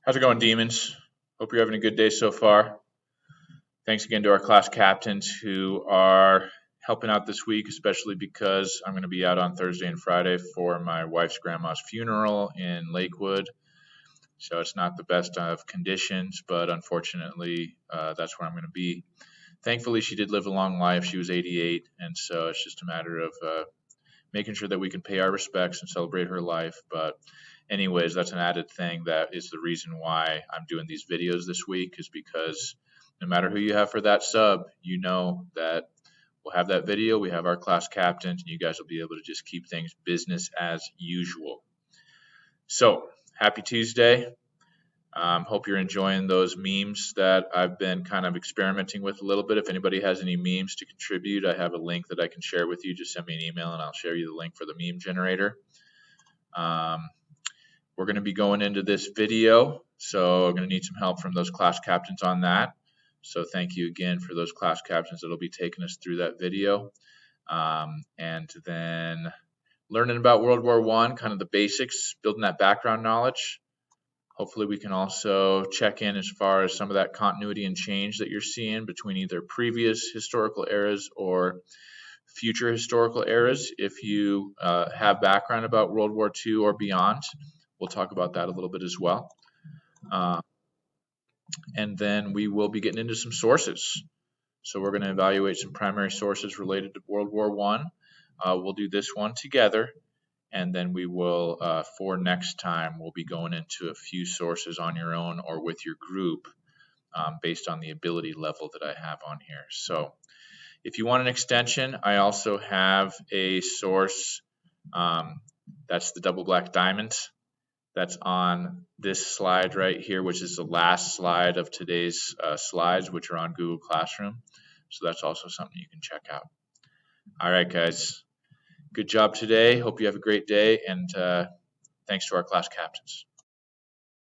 How's it going, Demons? Hope you're having a good day so far. Thanks again to our class captains who are helping out this week, especially because I'm going to be out on Thursday and Friday for my wife's grandma's funeral in Lakewood. So it's not the best of conditions, but unfortunately, that's where I'm going to be. Thankfully, she did live a long life. She was 88, and so it's just a matter of making sure that we can pay our respects and celebrate her life. But anyways, that's an added thing that is the reason why I'm doing these videos this week, is because no matter who you have for that sub, you know that we'll have that video, we have our class captains, and you guys will be able to just keep things business as usual. So happy Tuesday. Hope you're enjoying those memes that I've been kind of experimenting with a little bit. If anybody has any memes to contribute, I have a link that I can share with you. Just send me an email and I'll share you the link for the meme generator. We're going to be going into this video, so I'm going to need some help from those class captains on that. So thank you again for those class captains that will be taking us through that video. And then learning about World War I, kind of the basics, building that background knowledge. Hopefully we can also check in as far as some of that continuity and change that you're seeing between either previous historical eras or future historical eras. If you have background about World War II or beyond, we'll talk about that a little bit as well. And then we will be getting into some sources. So we're going to evaluate some primary sources related to World War I. We'll do this one together. And then we will, for next time, we'll be going into a few sources on your own or with your group based on the ability level that I have on here. So if you want an extension, I also have a source that's the double black diamonds. That's on this slide right here, which is the last slide of today's slides, which are on Google Classroom. So that's also something you can check out. All right, guys. Good job today. Hope you have a great day, and thanks to our class captains.